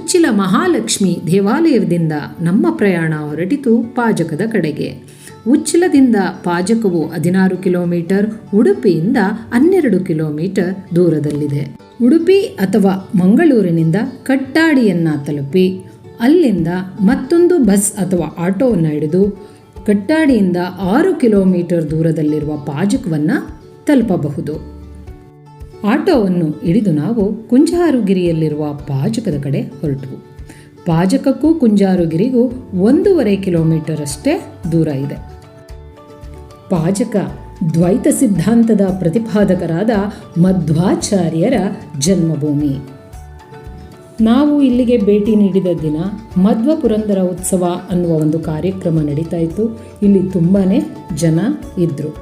ಉಚ್ಚಿಲ ಮಹಾಲಕ್ಷ್ಮಿ ದೇವಾಲಯದಿಂದ ನಮ್ಮ ಪ್ರಯಾಣ ಹೊರಟಿತು ಪಾಜಕದ ಕಡೆಗೆ. ಉಚ್ಚಿಲದಿಂದ ಪಾಜಕವು 16 ಕಿಲೋಮೀಟರ್, ಉಡುಪಿಯಿಂದ 12 ಕಿಲೋಮೀಟರ್ ದೂರದಲ್ಲಿದೆ. ಉಡುಪಿ ಅಥವಾ ಮಂಗಳೂರಿನಿಂದ ಕಟ್ಟಾಡಿಯನ್ನು ತಲುಪಿ ಅಲ್ಲಿಂದ ಮತ್ತೊಂದು ಬಸ್ ಅಥವಾ ಆಟೋವನ್ನು ಹಿಡಿದು ಕಟ್ಟಾಡಿಯಿಂದ 6 ಕಿಲೋಮೀಟರ್ ದೂರದಲ್ಲಿರುವ ಪಾಜಕವನ್ನು ತಲುಪಬಹುದು. ಆಟೋವನ್ನು ಹಿಡಿದು ನಾವು ಕುಂಜಾರುಗಿರಿಯಲ್ಲಿರುವ ಪಾಜಕದ ಕಡೆ ಹೊರಟವು. ಪಾಜಕಕ್ಕೂ ಕುಂಜಾರುಗಿರಿಗೂ 1.5 ಕಿಲೋಮೀಟರ್ ಅಷ್ಟೇ ದೂರ ಇದೆ. ಪಾಜಕ ದ್ವೈತ ಸಿದ್ಧಾಂತದ ಪ್ರತಿಪಾದಕರಾದ ಮಧ್ವಾಚಾರ್ಯರ ಜನ್ಮಭೂಮಿ. ನಾವು ಇಲ್ಲಿಗೆ ಭೇಟಿ ನೀಡಿದ ದಿನ ಮಧ್ವ ಪುರಂದರ ಉತ್ಸವ ಅನ್ನುವ ಒಂದು ಕಾರ್ಯಕ್ರಮ ನಡೀತಾ ಇತ್ತು. ಇಲ್ಲಿ ತುಂಬಾ ಜನ ಇದ್ದರು.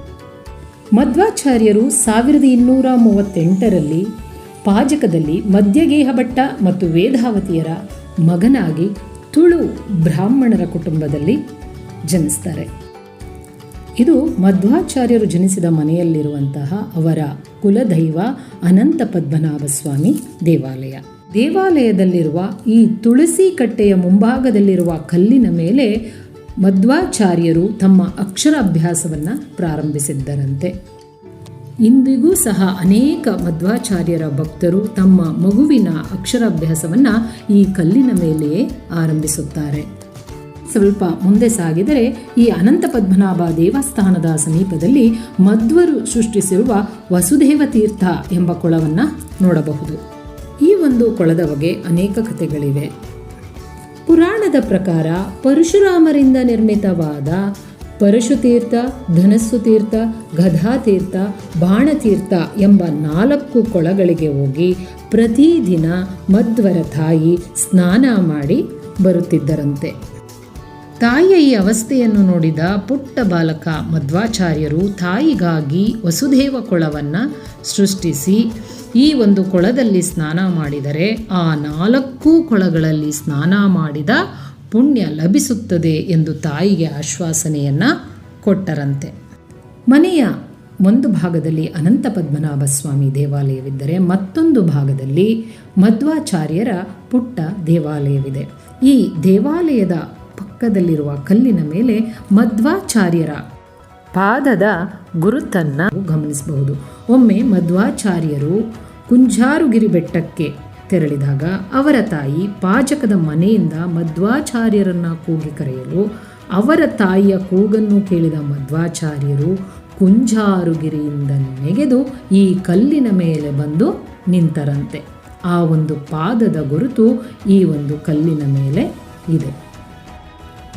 ಮಧ್ವಾಚಾರ್ಯರು 1238ರಲ್ಲಿ ಪಾಜಕದಲ್ಲಿ ಮಧ್ಯಗೇಹ ಭಟ್ಟ ಮತ್ತು ವೇದಾವತಿಯರ ಮಗನಾಗಿ ತುಳು ಬ್ರಾಹ್ಮಣರ ಕುಟುಂಬದಲ್ಲಿ ಜನಿಸ್ತಾರೆ. ಇದು ಮಧ್ವಾಚಾರ್ಯರು ಜನಿಸಿದ ಮನೆಯಲ್ಲಿರುವಂತಹ ಅವರ ಕುಲದೈವ ಅನಂತ ಪದ್ಮನಾಭ ಸ್ವಾಮಿ ದೇವಾಲಯ. ದೇವಾಲಯದಲ್ಲಿರುವ ಈ ತುಳಸಿ ಕಟ್ಟೆಯ ಮುಂಭಾಗದಲ್ಲಿರುವ ಕಲ್ಲಿನ ಮೇಲೆ ಮಧ್ವಾಚಾರ್ಯರು ತಮ್ಮ ಅಕ್ಷರಾಭ್ಯಾಸವನ್ನು ಪ್ರಾರಂಭಿಸಿದ್ದರಂತೆ. ಇಂದಿಗೂ ಸಹ ಅನೇಕ ಮಧ್ವಾಚಾರ್ಯರ ಭಕ್ತರು ತಮ್ಮ ಮಗುವಿನ ಅಕ್ಷರಾಭ್ಯಾಸವನ್ನು ಈ ಕಲ್ಲಿನ ಮೇಲೆಯೇ ಆರಂಭಿಸುತ್ತಾರೆ. ಸ್ವಲ್ಪ ಮುಂದೆ ಸಾಗಿದರೆ ಈ ಅನಂತ ಪದ್ಮನಾಭ ದೇವಸ್ಥಾನದ ಸಮೀಪದಲ್ಲಿ ಮಧ್ವರು ಸೃಷ್ಟಿಸಿರುವ ವಸುದೇವ ತೀರ್ಥ ಎಂಬ ಕೊಳವನ್ನು ನೋಡಬಹುದು. ಈ ಒಂದು ಕೊಳದ ಬಗ್ಗೆ ಅನೇಕ ಕಥೆಗಳಿವೆ. ಪುರಾಣದ ಪ್ರಕಾರ ಪರಶುರಾಮರಿಂದ ನಿರ್ಮಿತವಾದ ಪರಶುತೀರ್ಥ, ಧನಸ್ಸು ತೀರ್ಥ, ಗದಾತೀರ್ಥ, ಬಾಣತೀರ್ಥ ಎಂಬ 4 ಕೊಳಗಳಿಗೆ ಹೋಗಿ ಪ್ರತಿದಿನ ಮಧ್ವರ ತಾಯಿ ಸ್ನಾನ ಮಾಡಿ ಬರುತ್ತಿದ್ದರಂತೆ. ತಾಯಿಯ ಈ ಅವಸ್ಥೆಯನ್ನು ನೋಡಿದ ಪುಟ್ಟ ಬಾಲಕ ಮಧ್ವಾಚಾರ್ಯರು ತಾಯಿಗಾಗಿ ವಸುದೇವ ಕೊಳವನ್ನು ಸೃಷ್ಟಿಸಿ ಈ ಒಂದು ಕೊಳದಲ್ಲಿ ಸ್ನಾನ ಮಾಡಿದರೆ ಆ 4 ಕೊಳಗಳಲ್ಲಿ ಸ್ನಾನ ಮಾಡಿದ ಪುಣ್ಯ ಲಭಿಸುತ್ತದೆ ಎಂದು ತಾಯಿಗೆ ಆಶ್ವಾಸನೆಯನ್ನು ಕೊಟ್ಟರಂತೆ. ಮನೆಯ ಒಂದು ಭಾಗದಲ್ಲಿ ಅನಂತ ಪದ್ಮನಾಭ ಸ್ವಾಮಿ ದೇವಾಲಯವಿದ್ದರೆ ಮತ್ತೊಂದು ಭಾಗದಲ್ಲಿ ಮಧ್ವಾಚಾರ್ಯರ ಪುಟ್ಟ ದೇವಾಲಯವಿದೆ. ಈ ದೇವಾಲಯದ ಪಕ್ಕದಲ್ಲಿರುವ ಕಲ್ಲಿನ ಮೇಲೆ ಮಧ್ವಾಚಾರ್ಯರ ಪಾದದ ಗುರುತನ್ನು ಗಮನಿಸಬಹುದು. ಒಮ್ಮೆ ಮಧ್ವಾಚಾರ್ಯರು ಕುಂಜಾರುಗಿರಿ ಬೆಟ್ಟಕ್ಕೆ ತೆರಳಿದಾಗ ಅವರ ತಾಯಿ ಪಾಜಕದ ಮನೆಯಿಂದ ಮಧ್ವಾಚಾರ್ಯರನ್ನು ಕೂಗಿ ಕರೆಯಲು ಅವರ ತಾಯಿಯ ಕೂಗನ್ನು ಕೇಳಿದ ಮಧ್ವಾಚಾರ್ಯರು ಕುಂಜಾರುಗಿರಿಯಿಂದ ನೆಗೆದು ಈ ಕಲ್ಲಿನ ಮೇಲೆ ಬಂದು ನಿಂತರಂತೆ. ಆ ಒಂದು ಪಾದದ ಗುರುತು ಈ ಒಂದು ಕಲ್ಲಿನ ಮೇಲೆ ಇದೆ.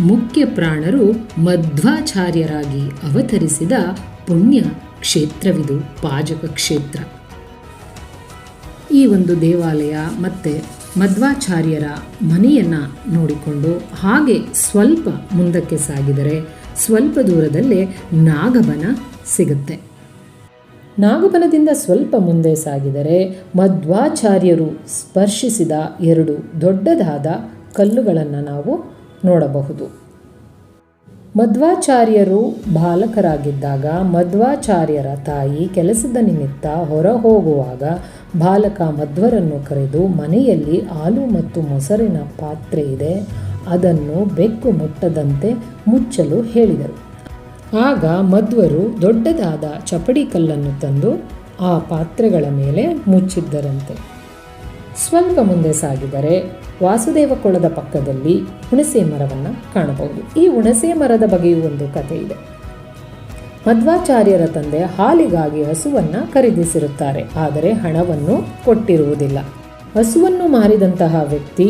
ಮುಖ್ಯ ಪ್ರಾಣರು ಮಧ್ವಾಚಾರ್ಯರಾಗಿ ಅವತರಿಸಿದ ಪುಣ್ಯ ಕ್ಷೇತ್ರವಿದು ಪಾಜಕ ಕ್ಷೇತ್ರ. ಈ ಒಂದು ದೇವಾಲಯ ಮತ್ತು ಮಧ್ವಾಚಾರ್ಯರ ಮನೆಯನ್ನು ನೋಡಿಕೊಂಡು ಹಾಗೆ ಸ್ವಲ್ಪ ಮುಂದಕ್ಕೆ ಸಾಗಿದರೆ ಸ್ವಲ್ಪ ದೂರದಲ್ಲೇ ನಾಗಬನ ಸಿಗುತ್ತೆ. ನಾಗಬನದಿಂದ ಸ್ವಲ್ಪ ಮುಂದೆ ಸಾಗಿದರೆ ಮಧ್ವಾಚಾರ್ಯರು ಸ್ಪರ್ಶಿಸಿದ 2 ದೊಡ್ಡದಾದ ಕಲ್ಲುಗಳನ್ನು ನಾವು ನೋಡಬಹುದು. ಮಧ್ವಾಚಾರ್ಯರು ಬಾಲಕರಾಗಿದ್ದಾಗ ಮಧ್ವಾಚಾರ್ಯರ ತಾಯಿ ಕೆಲಸದ ನಿಮಿತ್ತ ಹೊರ ಹೋಗುವಾಗ ಬಾಲಕ ಮಧ್ವರನ್ನು ಕರೆದು ಮನೆಯಲ್ಲಿ ಹಾಲು ಮತ್ತು ಮೊಸರಿನ ಪಾತ್ರೆ ಇದೆ, ಅದನ್ನು ಬೆಕ್ಕು ಮುಟ್ಟದಂತೆ ಮುಚ್ಚಲು ಹೇಳಿದರು. ಆಗ ಮಧ್ವರು ದೊಡ್ಡದಾದ ಚಪಡಿ ಕಲ್ಲನ್ನು ತಂದು ಆ ಪಾತ್ರೆಗಳ ಮೇಲೆ ಮುಚ್ಚಿದ್ದರಂತೆ. ಸ್ವಲ್ಪ ಮುಂದೆ ಸಾಗಿದರೆ ವಾಸುದೇವ ಕೊಳದ ಪಕ್ಕದಲ್ಲಿ ಹುಣಸೆ ಮರವನ್ನು ಕಾಣಬಹುದು. ಈ ಹುಣಸೆ ಮರದ ಬಗ್ಗೆಯೂ ಒಂದು ಕಥೆ ಇದೆ. ಮಧ್ವಾಚಾರ್ಯರ ತಂದೆ ಹಾಲಿಗಾಗಿ ಹಸುವನ್ನು ಖರೀದಿಸಿರುತ್ತಾರೆ, ಆದರೆ ಹಣವನ್ನು ಕೊಟ್ಟಿರುವುದಿಲ್ಲ. ಹಸುವನ್ನು ಮಾರಿದಂತಹ ವ್ಯಕ್ತಿ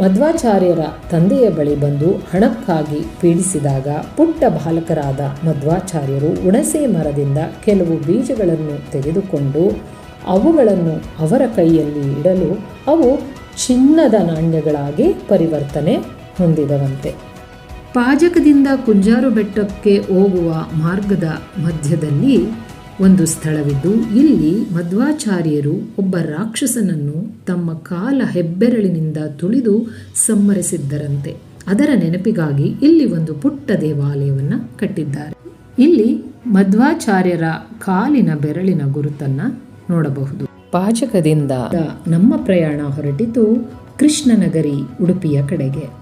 ಮಧ್ವಾಚಾರ್ಯರ ತಂದೆಯ ಬಳಿ ಬಂದು ಹಣಕ್ಕಾಗಿ ಪೀಡಿಸಿದಾಗ ಪುಟ್ಟ ಬಾಲಕರಾದ ಮಧ್ವಾಚಾರ್ಯರು ಹುಣಸೆ ಮರದಿಂದ ಕೆಲವು ಬೀಜಗಳನ್ನು ತೆಗೆದುಕೊಂಡು ಅವುಗಳನ್ನು ಅವರ ಕೈಯಲ್ಲಿ ಇಡಲು ಅವು ಚಿನ್ನದ ನಾಣ್ಯಗಳಾಗಿ ಪರಿವರ್ತನೆ ಹೊಂದಿದವಂತೆ. ಪಾಜಕದಿಂದ ಕುಂಜಾರು ಬೆಟ್ಟಕ್ಕೆ ಹೋಗುವ ಮಾರ್ಗದ ಮಧ್ಯದಲ್ಲಿ ಒಂದು ಸ್ಥಳವಿದ್ದು ಇಲ್ಲಿ ಮಧ್ವಾಚಾರ್ಯರು ಒಬ್ಬ ರಾಕ್ಷಸನನ್ನು ತಮ್ಮ ಕಾಲ ಹೆಬ್ಬೆರಳಿನಿಂದ ತುಳಿದು ಸಂಹರಿಸಿದ್ದರಂತೆ. ಅದರ ನೆನಪಿಗಾಗಿ ಇಲ್ಲಿ ಒಂದು ಪುಟ್ಟ ದೇವಾಲಯವನ್ನು ಕಟ್ಟಿದ್ದಾರೆ. ಇಲ್ಲಿ ಮಧ್ವಾಚಾರ್ಯರ ಕಾಲಿನ ಬೆರಳಿನ ಗುರುತನ್ನು ನೋಡಬಹುದು. ಪಾಜಕದಿಂದ ನಮ್ಮ ಪ್ರಯಾಣ ಹೊರಟಿತು ಕೃಷ್ಣನಗರಿ ಉಡುಪಿಯ ಕಡೆಗೆ.